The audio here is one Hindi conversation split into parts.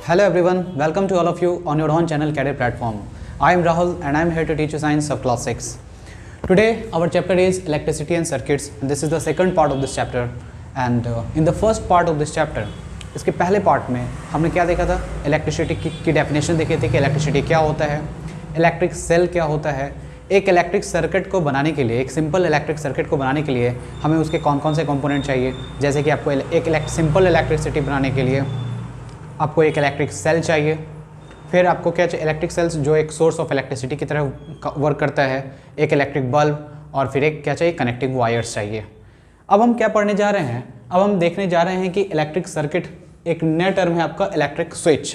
Hello everyone, welcome to all of you on your own channel Career Platform. I am Rahul and I am here to teach you science of class 6. Today our chapter is electricity and circuits and this is the second part of this chapter and in the first part of this chapter इसके पहले पार्ट में हमने क्या देखा था, इलेक्ट्रिसिटी की डेफिनेशन देखी थी कि इलेक्ट्रिसिटी क्या होता है, इलेक्ट्रिक सेल क्या होता है, एक इलेक्ट्रिक सर्किट को बनाने के लिए, एक सिंपल इलेक्ट्रिक सर्किट को बनाने के लिए हमें उसके कौन कौन से कंपोनेंट चाहिए। जैसे कि आपको एक सिंपल इलेक्ट्रिसिटी बनाने के लिए आपको एक इलेक्ट्रिक सेल चाहिए, फिर आपको क्या चाहिए, इलेक्ट्रिक सेल्स जो एक सोर्स ऑफ इलेक्ट्रिसिटी की तरह वर्क करता है, एक इलेक्ट्रिक बल्ब और फिर एक क्या चाहिए, कनेक्टिंग वायर्स चाहिए। अब हम क्या पढ़ने जा रहे हैं, अब हम देखने जा रहे हैं कि इलेक्ट्रिक सर्किट, एक नया टर्म है आपका इलेक्ट्रिक स्विच।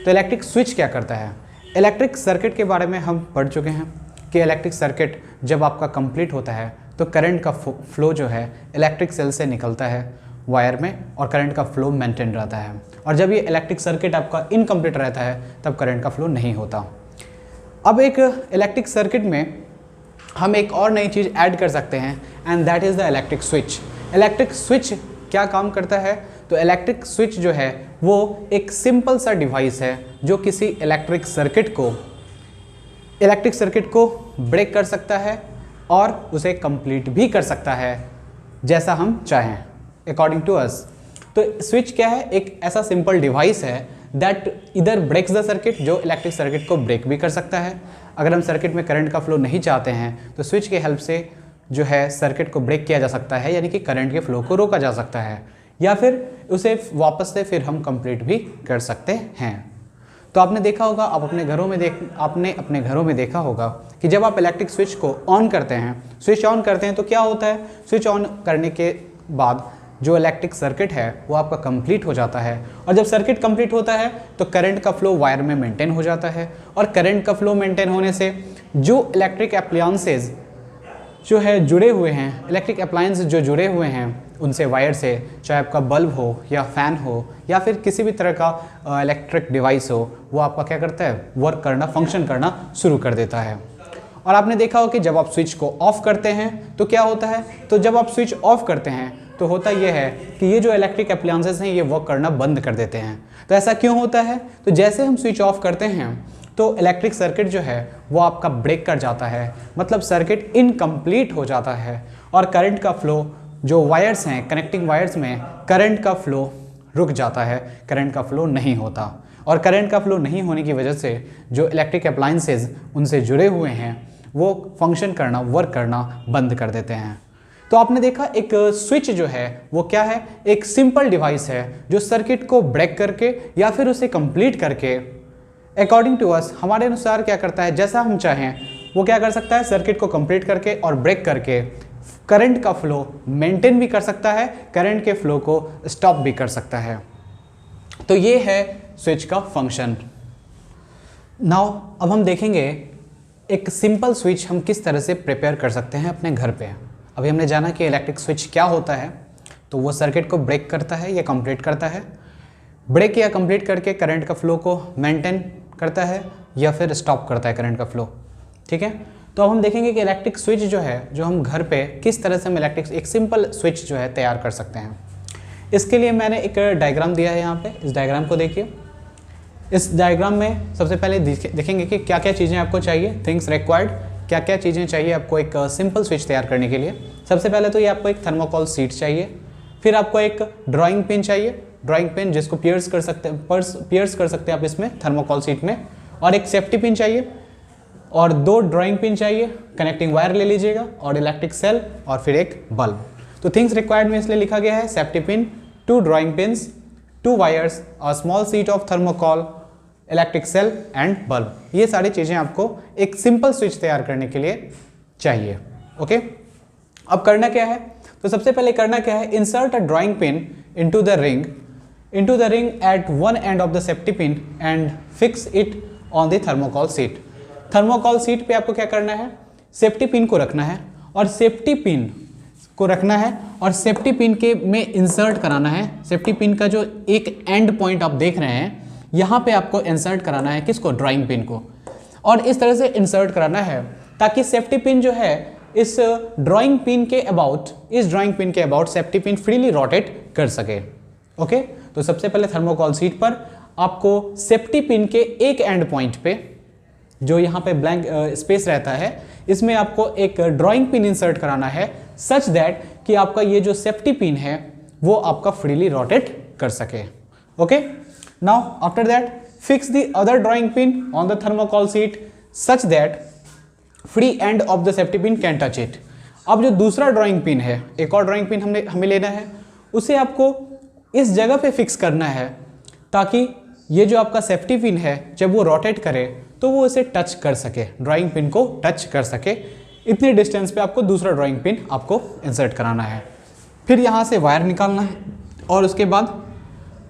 तो इलेक्ट्रिक स्विच क्या करता है, इलेक्ट्रिक सर्किट के बारे में हम पढ़ चुके हैं कि इलेक्ट्रिक सर्किट जब आपका कंप्लीट होता है तो करंट का फ्लो जो है इलेक्ट्रिक सेल से निकलता है वायर में और करंट का फ्लो मेंटेन रहता है, और जब ये इलेक्ट्रिक सर्किट आपका इनकम्प्लीट रहता है तब करंट का फ्लो नहीं होता। अब एक इलेक्ट्रिक सर्किट में हम एक और नई चीज़ ऐड कर सकते हैं and that is the electric switch. Electric switch क्या काम करता है, तो इलेक्ट्रिक स्विच जो है वो एक सिंपल सा डिवाइस है जो किसी इलेक्ट्रिक सर्किट को ब्रेक कर सकता है और उसे कंप्लीट भी कर सकता है जैसा हम चाहें अकॉर्डिंग टू अस। तो स्विच क्या है, एक ऐसा सिंपल डिवाइस है दैट इधर ब्रेक्स द सर्किट, जो इलेक्ट्रिक सर्किट को ब्रेक भी कर सकता है। अगर हम सर्किट में करंट का फ्लो नहीं चाहते हैं तो स्विच के हेल्प से जो है सर्किट को ब्रेक किया जा सकता है, यानी कि करंट के फ्लो को रोका जा सकता है, या फिर उसे वापस से फिर हम कंप्लीट भी कर सकते हैं। तो आपने देखा होगा, आप अपने घरों में देखा होगा कि जब आप इलेक्ट्रिक स्विच को ऑन करते हैं, स्विच ऑन करते हैं तो क्या होता है, स्विच ऑन करने के बाद जो इलेक्ट्रिक सर्किट है वो आपका कंप्लीट हो जाता है, और जब सर्किट कंप्लीट होता है तो करंट का फ्लो वायर में मेंटेन हो जाता है, और करंट का फ्लो मेंटेन होने से जो इलेक्ट्रिक अप्लायंसेज जो है जुड़े हुए हैं, इलेक्ट्रिक अप्लायंस जो जुड़े हुए हैं उनसे वायर से, चाहे आपका बल्ब हो या फ़ैन हो या फिर किसी भी तरह का इलेक्ट्रिक डिवाइस हो, वो आपका क्या करता है, वर्क करना, फंक्शन करना शुरू कर देता है। और आपने देखा हो कि जब आप स्विच को ऑफ करते हैं तो क्या होता है, तो जब आप स्विच ऑफ करते हैं तो होता यह है कि ये जो इलेक्ट्रिक अप्लायंसेस हैं ये वर्क करना बंद कर देते हैं। तो ऐसा क्यों होता है, तो जैसे हम स्विच ऑफ करते हैं तो इलेक्ट्रिक सर्किट जो है वो आपका ब्रेक कर जाता है, मतलब सर्किट इनकम्प्लीट हो जाता है, और करंट का फ्लो जो वायर्स हैं, कनेक्टिंग वायर्स में करंट का फ्लो रुक जाता है, करंट का फ्लो नहीं होता, और करंट का फ्लो नहीं होने की वजह से जो इलेक्ट्रिक अप्लायंसेज उनसे जुड़े हुए हैं वो फंक्शन करना, वर्क करना बंद कर देते हैं। तो आपने देखा एक स्विच जो है वो क्या है, एक सिंपल डिवाइस है जो सर्किट को ब्रेक करके या फिर उसे कंप्लीट करके अकॉर्डिंग टू अस, हमारे अनुसार क्या करता है, जैसा हम चाहें वो क्या कर सकता है, सर्किट को कंप्लीट करके और ब्रेक करके करंट का फ्लो मेंटेन भी कर सकता है, करंट के फ्लो को स्टॉप भी कर सकता है। तो ये है स्विच का फंक्शन। नाउ अब हम देखेंगे एक सिंपल स्विच हम किस तरह से प्रिपेयर कर सकते हैं अपने घर पे। अभी हमने जाना कि इलेक्ट्रिक स्विच क्या होता है, तो वो सर्किट को ब्रेक करता है या कंप्लीट करता है, ब्रेक या कंप्लीट करके करंट का फ्लो को मेंटेन करता है या फिर स्टॉप करता है करंट का फ्लो। ठीक है, तो अब हम देखेंगे कि इलेक्ट्रिक स्विच जो है, जो हम घर पे किस तरह से हम एक सिंपल स्विच जो है तैयार कर सकते हैं। इसके लिए मैंने एक डायग्राम दिया है यहाँ पे, इस डायग्राम को देखिए। इस डायग्राम में सबसे पहले देखेंगे कि क्या क्या चीज़ें आपको चाहिए, थिंग्स रिक्वायर्ड, क्या क्या चीज़ें चाहिए आपको एक सिंपल स्विच तैयार करने के लिए। सबसे पहले तो ये आपको एक थर्मोकोल शीट चाहिए, फिर आपको एक ड्राइंग पिन चाहिए, ड्राइंग पेन जिसको पियर्स कर सकते हैं आप इसमें थर्मोकोल शीट में, और एक सेफ्टी पिन चाहिए और 2 ड्राइंग पिन चाहिए, कनेक्टिंग वायर ले लीजिएगा, और इलेक्ट्रिक सेल और फिर एक बल्ब। तो थिंग्स रिक्वायर्ड में इसलिए लिखा गया है safety pin, 2 drawing pins, 2 wires, a small sheet of thermocol, electric cell and bulb. ये सारी चीज़ें आपको एक सिंपल स्विच तैयार करने के लिए चाहिए। ओके, अब करना क्या है, तो सबसे पहले करना क्या है, insert a drawing pin into the ring at one end of the safety pin and fix it on the thermocol sheet। Thermocol sheet पे आपको क्या करना है, सेफ्टी पिन को रखना है, और सेफ्टी पिन के में इंसर्ट कराना है। सेफ्टी पिन का जो एक एंड पॉइंट आप देख रहे हैं यहाँ पे आपको इंसर्ट कराना है, किसको, ड्राइंग पिन को, और इस तरह से इंसर्ट कराना है ताकि सेफ्टी पिन जो है इस ड्राइंग पिन के about safety pin freely rotate कर सके। ओके, तो सबसे पहले थर्मोकोल शीट पर आपको सेफ्टी पिन के एक एंड पॉइंट पे, जो यहाँ पे ब्लैंक स्पेस रहता है, इसमें आपको एक ड्राइंग पिन इंसर्ट कराना है सच दैट कि आपका ये जो सेफ्टी पिन है वो आपका फ्रीली रोटेट कर सके। Okay, now after that fix the other drawing pin on the thermocol sheet such that free end of the safety pin can touch it. अब जो दूसरा ड्राइंग पिन है, एक और ड्राइंग पिन हमें लेना है, उसे आपको इस जगह पे फिक्स करना है ताकि ये जो आपका सेफ्टी पिन है जब वो रोटेट करे तो वो इसे टच कर सके, ड्राइंग पिन को टच कर सके। इतने डिस्टेंस पे आपको दूसरा ड्राइंग पिन आपको इंसर्ट कराना है। फिर यहाँ से वायर निकालना है और उसके बाद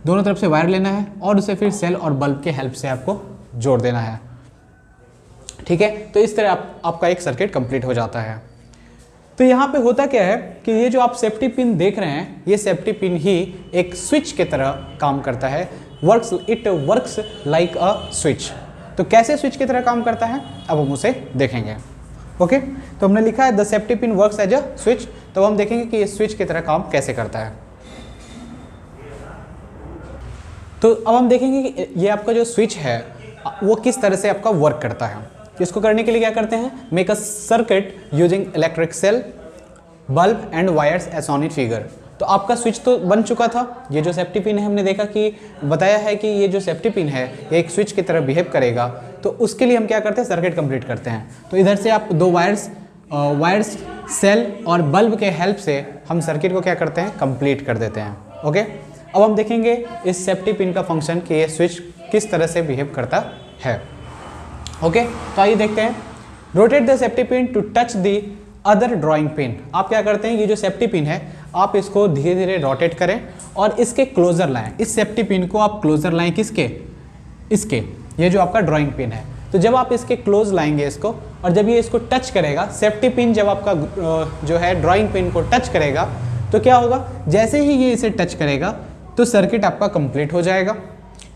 दोनों तरफ से वायर लेना है और उसे फिर सेल और बल्ब के हेल्प से आपको जोड़ देना है। ठीक है, तो इस तरह आपका एक सर्किट कंप्लीट हो जाता है। तो यहाँ पे होता क्या है कि ये जो आप सेफ्टी पिन देख रहे हैं, ये सेफ्टी पिन ही एक स्विच की तरह काम करता है। It works like a switch. तो कैसे स्विच की तरह काम करता है अब हम उसे देखेंगे। ओके, तो हमने लिखा है the safety pin works as a switch. तो हम देखेंगे कि ये स्विच की तरह काम कैसे करता है। तो अब हम देखेंगे कि ये आपका जो स्विच है वो किस तरह से आपका वर्क करता है। इसको करने के लिए क्या करते हैं, make a circuit using electric cell, bulb and wires as on it figure. तो आपका स्विच तो बन चुका था। ये जो सेफ्टी पिन है हमने देखा कि बताया है कि ये जो सेफ्टी पिन है ये एक स्विच की तरह बिहेव करेगा। तो उसके लिए हम क्या करते हैं, सर्किट कंप्लीट करते हैं। तो इधर से आप दो वायर्स सेल और बल्ब के हेल्प से हम सर्किट को क्या करते हैं, कंप्लीट कर देते हैं। ओके, अब हम देखेंगे इस सेफ्टी पिन का फंक्शन कि ये स्विच किस तरह से बिहेव करता है। ओके, तो आइए देखते हैं। Rotate the safety pin to touch the other drawing pin. आप क्या करते हैं, ये जो सेफ्टी पिन है आप इसको धीरे धीरे रोटेट करें और इसके क्लोजर लाएं। इस सेफ्टी पिन को आप क्लोजर लाएं, किसके, इसके, ये जो आपका ड्राइंग पिन है। तो जब आप इसके क्लोज लाएंगे इसको, और जब ये इसको टच करेगा, सेफ्टी पिन जब आपका जो है ड्राइंग पिन को टच करेगा तो क्या होगा, जैसे ही ये इसे टच करेगा तो सर्किट आपका कंप्लीट हो जाएगा।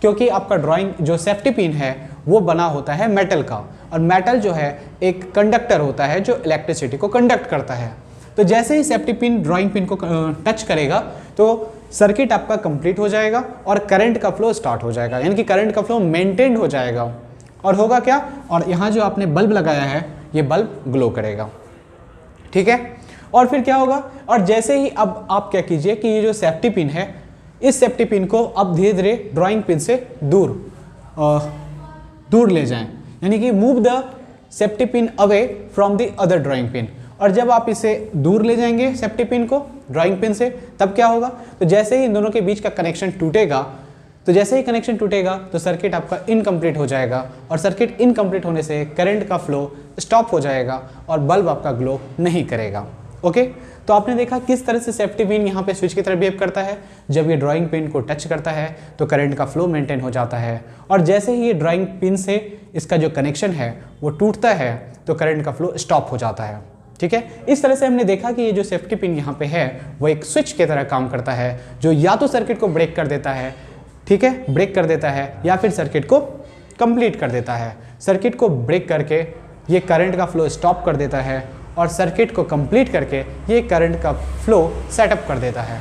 क्योंकि आपका ड्राइंग जो सेफ्टी पिन है वो बना होता है मेटल का, और मेटल जो है एक कंडक्टर होता है जो इलेक्ट्रिसिटी को कंडक्ट करता है। तो जैसे ही सेफ्टी पिन ड्राइंग पिन को टच करेगा तो सर्किट आपका कंप्लीट हो जाएगा और करंट का फ्लो स्टार्ट हो जाएगा, यानी कि करंट का फ्लो मेंटेन हो जाएगा। और होगा क्या, और यहाँ जो आपने बल्ब लगाया है ये बल्ब ग्लो करेगा। ठीक है, और फिर क्या होगा, और जैसे ही अब आप क्या कीजिए कि ये जो सेफ्टी पिन है, इस सेफ्टी पिन को अब धीरे धीरे ड्राइंग पिन से दूर ले जाएं, यानी कि move the safety pin away from the other drawing pin. और जब आप इसे दूर ले जाएंगे सेफ्टी पिन को ड्राइंग पिन से, तब क्या होगा, तो जैसे ही इन दोनों के बीच का कनेक्शन टूटेगा, तो जैसे ही कनेक्शन टूटेगा तो सर्किट आपका इनकम्प्लीट हो जाएगा, और सर्किट इनकम्प्लीट होने से करंट का फ्लो स्टॉप हो जाएगा और बल्ब आपका ग्लो नहीं करेगा। ओके, तो आपने देखा किस तरह से सेफ्टी पिन यहाँ पे स्विच की तरह बिहेव करता है। जब ये ड्राइंग पिन को टच करता है तो करंट का फ्लो मेंटेन हो जाता है, और जैसे ही ये ड्राइंग पिन से इसका जो कनेक्शन है वो टूटता है तो करंट का फ्लो स्टॉप हो जाता है। ठीक है, इस तरह से हमने देखा कि ये जो सेफ्टी पिन यहाँ पे है वो एक स्विच की तरह काम करता है, जो या तो सर्किट को ब्रेक कर देता है, ठीक है, ब्रेक कर देता है, या फिर सर्किट को कंप्लीट कर देता है। सर्किट को ब्रेक करके ये करंट का फ्लो स्टॉप कर देता है, और सर्किट को कंप्लीट करके ये करंट का फ्लो सेटअप कर देता है।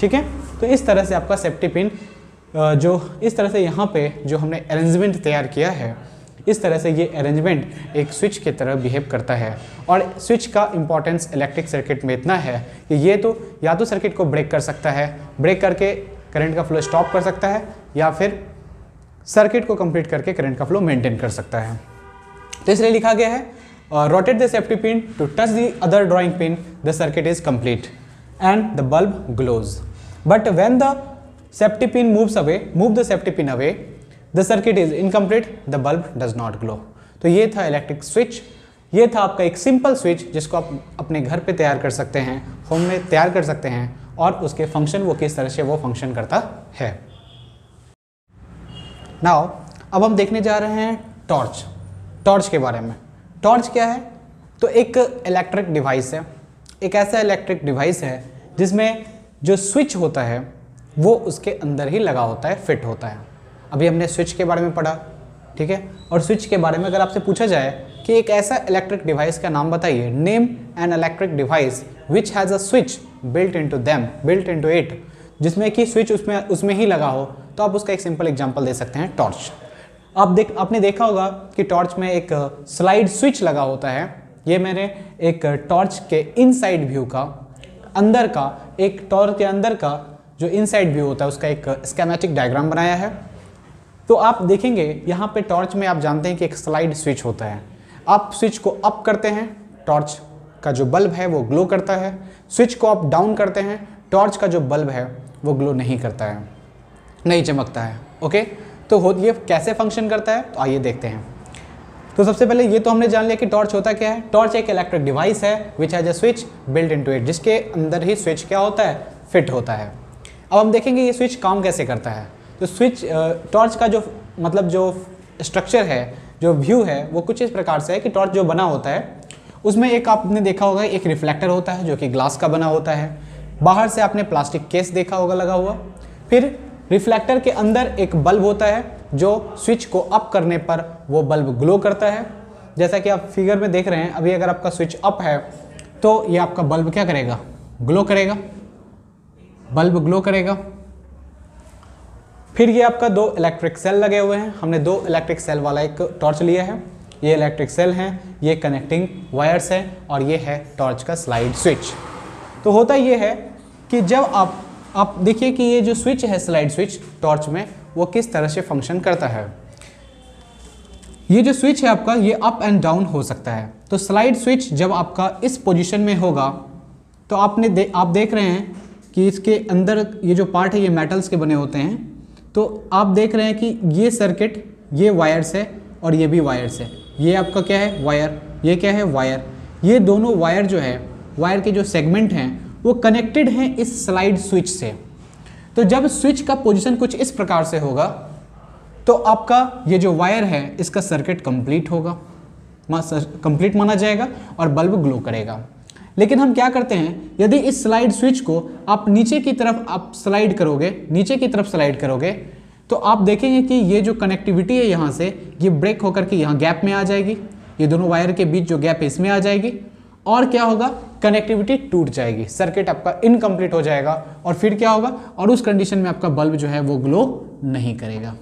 ठीक है, तो इस तरह से आपका सेफ्टी पिन जो इस तरह से यहाँ पे जो हमने अरेंजमेंट तैयार किया है, इस तरह से ये अरेंजमेंट एक स्विच की तरह बिहेव करता है। और स्विच का इंपॉर्टेंस इलेक्ट्रिक सर्किट में इतना है कि ये तो या तो सर्किट को ब्रेक कर सकता है, ब्रेक करके करंट का फ्लो स्टॉप कर सकता है, या फिर सर्किट को कंप्लीट करके करंट का फ्लो मेंटेन कर सकता है। तो इसलिए लिखा गया है rotate the safety pin to touch the other drawing pin, the circuit is complete and the bulb glows. But when the safety pin move the safety pin away, the circuit is incomplete, the bulb does not glow. तो ये था इलेक्ट्रिक स्विच, ये था आपका एक सिंपल स्विच जिसको आप अपने घर पे तैयार कर सकते हैं, होम में तैयार कर सकते हैं, और उसके फंक्शन वो किस तरह से वो फंक्शन करता है। नाउ अब हम देखने जा रहे हैं टॉर्च के बारे में। टॉर्च क्या है, तो एक इलेक्ट्रिक डिवाइस है, एक ऐसा इलेक्ट्रिक डिवाइस है जिसमें जो स्विच होता है वो उसके अंदर ही लगा होता है, फिट होता है। अभी हमने स्विच के बारे में पढ़ा, ठीक है, और स्विच के बारे में अगर आपसे पूछा जाए कि एक ऐसा इलेक्ट्रिक डिवाइस का नाम बताइए, name an electric device which has a switch built into it, जिसमें कि स्विच उसमें ही लगा हो, तो आप उसका एक सिंपल एग्जांपल दे सकते हैं टॉर्च। आपने देखा होगा कि टॉर्च में एक स्लाइड स्विच लगा होता है। ये मैंने एक टॉर्च के इनसाइड व्यू का अंदर का, एक टॉर्च के अंदर का जो इनसाइड व्यू होता है उसका एक स्कीमेटिक डायग्राम बनाया है। तो आप देखेंगे यहाँ पे टॉर्च में आप जानते हैं कि एक स्लाइड स्विच होता है। आप स्विच को अप करते हैं, टॉर्च का जो बल्ब है वो ग्लो करता है। स्विच को आप डाउन करते हैं, टॉर्च का जो बल्ब है वो ग्लो नहीं करता है, नहीं चमकता है। ओके, तो ये कैसे फंक्शन करता है, तो आइए देखते हैं। तो सबसे पहले ये तो हमने जान लिया कि टॉर्च होता क्या है। टॉर्च एक इलेक्ट्रिक डिवाइस है which has a switch built into it, जिसके अंदर ही स्विच क्या होता है, फिट होता है। अब हम देखेंगे ये स्विच काम कैसे करता है। तो स्विच टॉर्च का जो जो स्ट्रक्चर है, जो व्यू है, वो कुछ इस प्रकार से है कि टॉर्च जो बना होता है उसमें एक आपने देखा होगा एक रिफ्लेक्टर होता है जो कि ग्लास का बना होता है। बाहर से आपने प्लास्टिक केस देखा होगा लगा हुआ। फिर रिफ्लेक्टर के अंदर एक बल्ब होता है जो स्विच को अप करने पर वो बल्ब ग्लो करता है। जैसा कि आप फिगर में देख रहे हैं, अभी अगर आपका स्विच अप है तो ये आपका बल्ब क्या करेगा, ग्लो करेगा, बल्ब ग्लो करेगा। फिर ये आपका 2 इलेक्ट्रिक सेल लगे हुए हैं। हमने 2 इलेक्ट्रिक सेल वाला एक टॉर्च लिया है। ये इलेक्ट्रिक सेल हैं, ये कनेक्टिंग वायर्स हैं और ये है टॉर्च का स्लाइड स्विच। तो होता ये है कि जब आप देखिए कि ये जो स्विच है स्लाइड स्विच टॉर्च में, वो किस तरह से फंक्शन करता है। ये जो स्विच है आपका, ये अप एंड डाउन हो सकता है। तो स्लाइड स्विच जब आपका इस पोजीशन में होगा तो आप देख रहे हैं कि इसके अंदर ये जो पार्ट है ये मेटल्स के बने होते हैं। तो आप देख रहे हैं कि ये सर्किट, ये वायर्स है और ये भी वायर्स है। ये आपका क्या है, वायर, ये क्या है, वायर। ये दोनों वायर जो है, वायर के जो सेगमेंट हैं वो कनेक्टेड हैं इस स्लाइड स्विच से। तो जब स्विच का पोजीशन कुछ इस प्रकार से होगा तो आपका ये जो वायर है इसका सर्किट कंप्लीट होगा, कंप्लीट माना जाएगा और बल्ब ग्लो करेगा। लेकिन हम क्या करते हैं, यदि इस स्लाइड स्विच को आप नीचे की तरफ आप स्लाइड करोगे, नीचे की तरफ स्लाइड करोगे, तो आप देखेंगे कि ये जो कनेक्टिविटी है यहाँ से, ये ब्रेक होकर के यहाँ गैप में आ जाएगी। ये दोनों वायर के बीच जो गैप है इसमें आ जाएगी और क्या होगा, कनेक्टिविटी टूट जाएगी, सर्किट आपका इनकम्प्लीट हो जाएगा। और फिर क्या होगा, और उस कंडीशन में आपका बल्ब जो है वो ग्लो नहीं करेगा।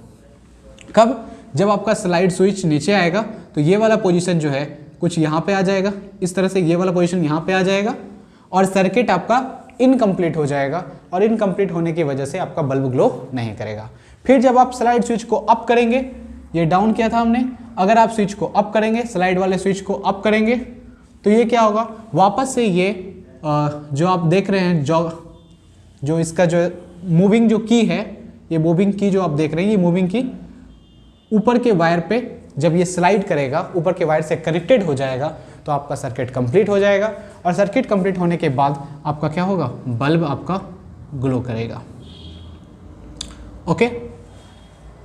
कब, जब आपका स्लाइड स्विच नीचे आएगा तो ये वाला पोजीशन जो है कुछ यहाँ पे आ जाएगा, इस तरह से ये वाला पोजीशन यहाँ पे आ जाएगा और सर्किट आपका इनकम्प्लीट हो जाएगा और इनकम्प्लीट होने की वजह से आपका बल्ब ग्लो नहीं करेगा। फिर जब आप स्लाइड स्विच को अप करेंगे, ये डाउन किया था हमने, अगर आप स्विच को अप करेंगे, स्लाइड वाले स्विच को अप करेंगे तो ये क्या होगा, वापस से ये जो आप देख रहे हैं, जो इसका जो मूविंग जो की है, ये मूविंग की जो आप देख रहे हैं, ये मूविंग की ऊपर के वायर पे जब ये स्लाइड करेगा, ऊपर के वायर से कनेक्टेड हो जाएगा तो आपका सर्किट कंप्लीट हो जाएगा और सर्किट कंप्लीट होने के बाद आपका क्या होगा, बल्ब आपका ग्लो करेगा। ओके,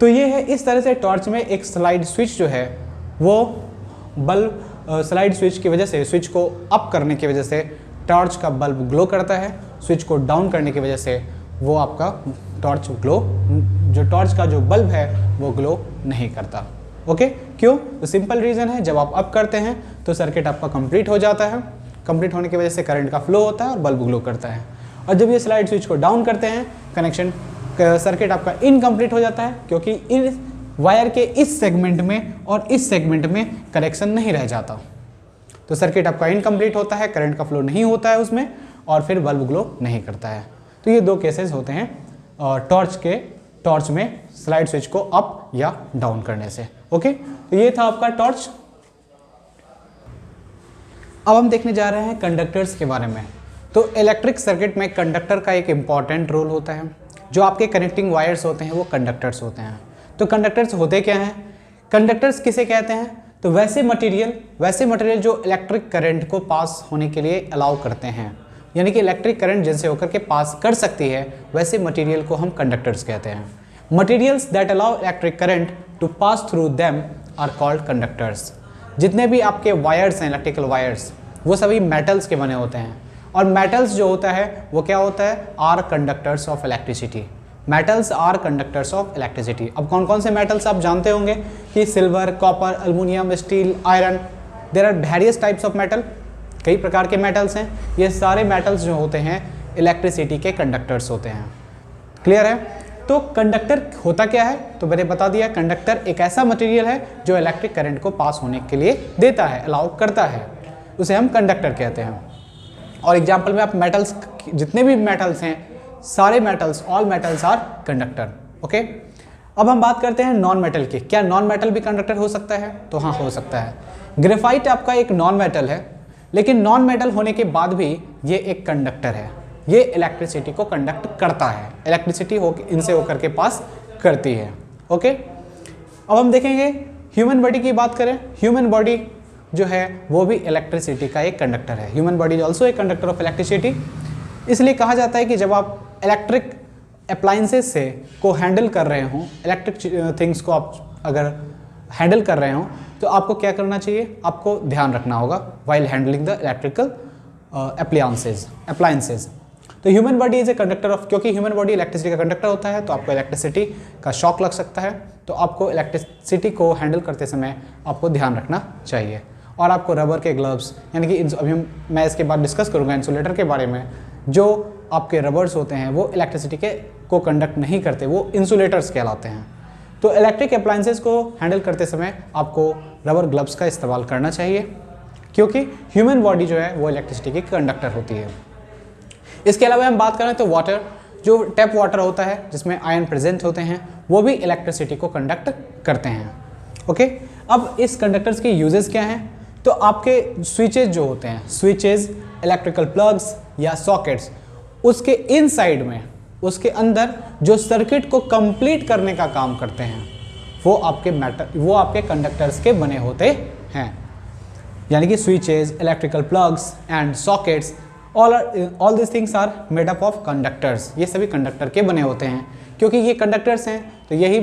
तो ये है, इस तरह से टॉर्च में एक स्लाइड स्विच जो है वो बल्ब स्लाइड स्विच की वजह से, स्विच को अप करने की वजह से टॉर्च का बल्ब ग्लो करता है, स्विच को डाउन करने की वजह से वो आपका टॉर्च ग्लो, जो टॉर्च का जो बल्ब है वो ग्लो नहीं करता। ओके, क्यों, तो सिंपल रीज़न है, जब आप अप करते हैं तो सर्किट आपका कंप्लीट हो जाता है, कंप्लीट होने की वजह से करंट का फ्लो होता है और बल्ब ग्लो करता है। और जब ये स्लाइड स्विच को डाउन करते हैं, कनेक्शन सर्किट आपका इनकम्प्लीट हो जाता है, क्योंकि इन वायर के इस सेगमेंट में और इस सेगमेंट में कनेक्शन नहीं रह जाता, तो सर्किट आपका इनकम्प्लीट होता है, करंट का फ्लो नहीं होता है उसमें और फिर बल्ब ग्लो नहीं करता है। तो ये 2 केसेस होते हैं टॉर्च में स्लाइड स्विच को अप या डाउन करने से। ओके, तो ये था आपका टॉर्च। अब हम देखने जा रहे हैं कंडक्टर्स के बारे में। तो इलेक्ट्रिक सर्किट में कंडक्टर का एक इम्पॉर्टेंट रोल होता है। जो आपके कनेक्टिंग वायर्स होते हैं वो कंडक्टर्स होते हैं। तो कंडक्टर्स होते क्या हैं, कंडक्टर्स किसे कहते हैं, तो वैसे मटेरियल जो इलेक्ट्रिक करंट को पास होने के लिए अलाउ करते हैं, यानी कि इलेक्ट्रिक करंट जिनसे होकर के पास कर सकती है, वैसे मटेरियल को हम कंडक्टर्स कहते हैं। Materials that allow electric current to pass through them are called conductors. जितने भी आपके वायर्स हैं, इलेक्ट्रिकल वायर्स, वो सभी मेटल्स के बने होते हैं और मेटल्स जो होता है वो क्या होता है, are conductors of electricity. Metals are conductors of electricity. अब कौन कौन से मेटल्स आप जानते होंगे कि silver, copper, aluminium, steel, iron, there are various types of metal, कई प्रकार के मेटल्स हैं। ये सारे मेटल्स जो होते हैं इलेक्ट्रिसिटी के कंडक्टर्स होते हैं। क्लियर है? तो कंडक्टर होता क्या है, तो मैंने बता दिया, कंडक्टर एक ऐसा मटेरियल है जो इलेक्ट्रिक करंट को पास होने के लिए देता है, अलाउ करता है, उसे हम कंडक्टर कहते हैं। और एग्जाम्पल में आप मेटल्स, जितने भी मेटल्स हैं, सारे metals, all metals are conductor. Okay, अब हम बात करते हैं नॉन मेटल की। क्या नॉन मेटल भी कंडक्टर हो सकता है? तो हाँ, हो सकता है। ग्रेफाइट आपका एक नॉन मेटल है, लेकिन नॉन मेटल होने के बाद भी ये एक कंडक्टर है। ये इलेक्ट्रिसिटी को कंडक्ट करता है, इलेक्ट्रिसिटी इनसे होकर के पास करती है। ओके, अब हम देखेंगे ह्यूमन बॉडी की बात करें। ह्यूमन बॉडी जो है वो भी इलेक्ट्रिसिटी का एक कंडक्टर है। Human body is also a conductor of electricity. इसलिए कहा जाता है कि जब आप इलेक्ट्रिक अप्लायंसेस से को हैंडल कर रहे हों, इलेक्ट्रिक थिंग्स को आप अगर हैंडल कर रहे हों, तो आपको क्या करना चाहिए, आपको ध्यान रखना होगा while handling the electrical appliances. तो human body is a conductor of, क्योंकि ह्यूमन बॉडी इलेक्ट्रिसिटी का कंडक्टर होता है, तो आपको इलेक्ट्रिसिटी का शॉक लग सकता है। तो आपको इलेक्ट्रिसिटी को हैंडल करते समय आपको ध्यान रखना चाहिए। और आपको रबर के ग्लव्स, यानी कि अभी मैं इसके बाद डिस्कस करूँगा इंसुलेटर के बारे में, जो आपके रबर्स होते हैं वो इलेक्ट्रिसिटी को कंडक्ट नहीं करते, वो इंसुलेटर्स कहलाते हैं। तो इलेक्ट्रिक अप्लायंसेस को हैंडल करते समय आपको रबर ग्लव्स का इस्तेमाल करना चाहिए, क्योंकि ह्यूमन बॉडी जो है वो इलेक्ट्रिसिटी की कंडक्टर होती है। इसके अलावा हम बात करें तो वाटर, जो टैप वाटर होता है जिसमें आयन प्रेजेंट होते हैं, वो भी इलेक्ट्रिसिटी को कंडक्ट करते हैं। ओके, अब इस कंडक्टर्स के यूजेस क्या हैं? तो आपके स्विचेज जो होते हैं, स्विचेज, इलेक्ट्रिकल प्लग्स या सॉकेट्स, उसके इनसाइड में, उसके अंदर जो सर्किट को कंप्लीट करने का काम करते हैं, वो आपके कंडक्टर्स के बने होते हैं। यानी कि switches, electrical plugs and sockets, all this things are made up of conductors. ये सभी कंडक्टर के बने होते हैं। क्योंकि ये कंडक्टर्स हैं तो यही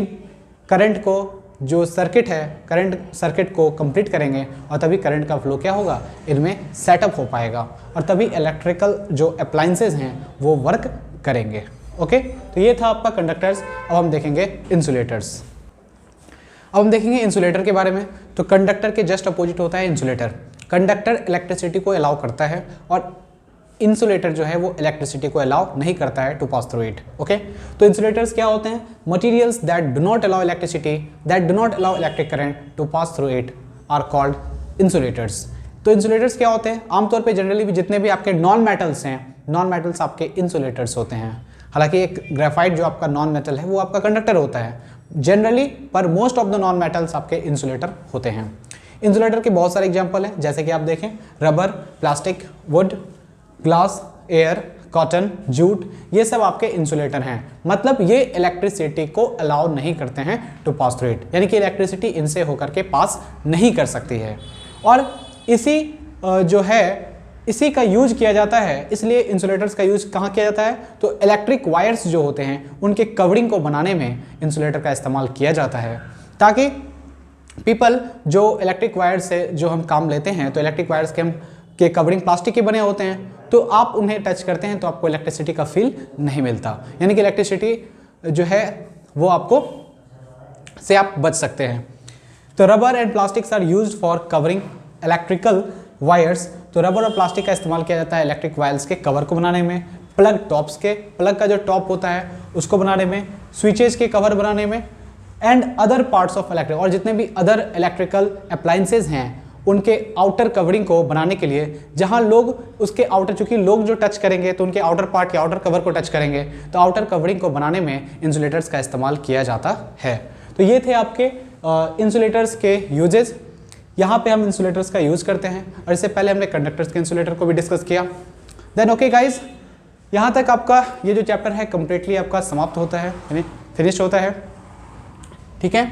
करंट को, जो सर्किट है, करंट सर्किट को कंप्लीट करेंगे और तभी करंट का फ्लो क्या होगा, इनमें सेटअप हो पाएगा और तभी इलेक्ट्रिकल जो अप्लायंसेज हैं वो वर्क करेंगे। ओके, तो ये था आपका कंडक्टर्स। अब हम देखेंगे इंसुलेटर्स। अब हम देखेंगे इंसुलेटर के बारे में। तो कंडक्टर के जस्ट अपोजिट होता है इंसुलेटर। कंडक्टर इलेक्ट्रिसिटी को अलाउ करता है और इंसुलेटर जो है वो इलेक्ट्रिसिटी को अलाउ नहीं करता है to pass through it. Okay, तो इंसुलेटर्स क्या होते हैं? Materials that do not allow electricity, that do not allow electric current to pass through it are called insulators. तो इंसुलेटर्स क्या होते हैं? आमतौर पे जनरली भी जितने भी आपके नॉन मेटल्स हैं, नॉन मेटल्स आपके इंसुलेटर्स होते हैं। हालांकि एक ग्रेफाइट जो आपका नॉन मेटल है वो आपका कंडक्टर होता है जनरली, पर most of the non metals आपके इंसुलेटर होते हैं। इंसुलेटर के बहुत सारे एग्जाम्पल हैं, जैसे कि आप देखें rubber, plastic, would, glass, air, cotton, jute, ये सब आपके इंसुलेटर हैं। मतलब ये इलेक्ट्रिसिटी को अलाउ नहीं करते हैं टू पास थ्रू इट, यानी कि इलेक्ट्रिसिटी इनसे होकर के पास नहीं कर सकती है। और इसी जो है इसी का यूज किया जाता है। इसलिए इंसुलेटर्स का यूज कहाँ किया जाता है? तो इलेक्ट्रिक वायर्स जो होते हैं उनके कवरिंग को बनाने में इंसुलेटर का इस्तेमाल किया जाता है, ताकि पीपल जो इलेक्ट्रिक वायर्स से जो हम काम लेते हैं, तो इलेक्ट्रिक वायर्स के कवरिंग प्लास्टिक के बने होते हैं, तो आप उन्हें टच करते हैं तो आपको इलेक्ट्रिसिटी का फील नहीं मिलता, यानी कि इलेक्ट्रिसिटी जो है वो आपको से आप बच सकते हैं। तो rubber and plastics are used for covering electrical wires. तो रबर और प्लास्टिक का इस्तेमाल किया जाता है इलेक्ट्रिक वायर्स के कवर को बनाने में, प्लग टॉप्स के, प्लग का जो टॉप होता है उसको बनाने में, स्विचेज के कवर बनाने में, and other parts of electric, और जितने भी अदर इलेक्ट्रिकल अप्लायंसेज हैं उनके आउटर कवरिंग को बनाने के लिए, जहां लोग उसके आउटर, चूंकि लोग जो टच करेंगे तो उनके आउटर पार्ट या आउटर कवर को टच करेंगे, तो आउटर कवरिंग को बनाने में इंसुलेटर्स का इस्तेमाल किया जाता है। तो ये थे आपके इंसुलेटर्स के यूजेस। यहाँ पे हम इंसुलेटर्स का यूज़ करते हैं, और इससे पहले हमने कंडक्टर्स के इंसुलेटर को भी डिस्कस किया। देन ओके गाइज, यहाँ तक आपका ये जो चैप्टर है कम्प्लीटली आपका समाप्त होता है, यानी फिनिश होता है। ठीक है,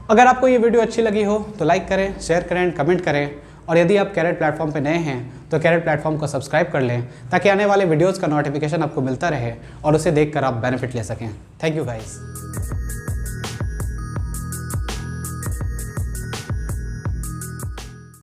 अगर आपको ये वीडियो अच्छी लगी हो तो लाइक करें, शेयर करें, कमेंट करें, और यदि आप कैरेट प्लेटफॉर्म पे नए हैं तो कैरेट प्लेटफॉर्म को सब्सक्राइब कर लें, ताकि आने वाले वीडियोज़ का नोटिफिकेशन आपको मिलता रहे और उसे देखकर आप बेनिफिट ले सकें। Thank you guys.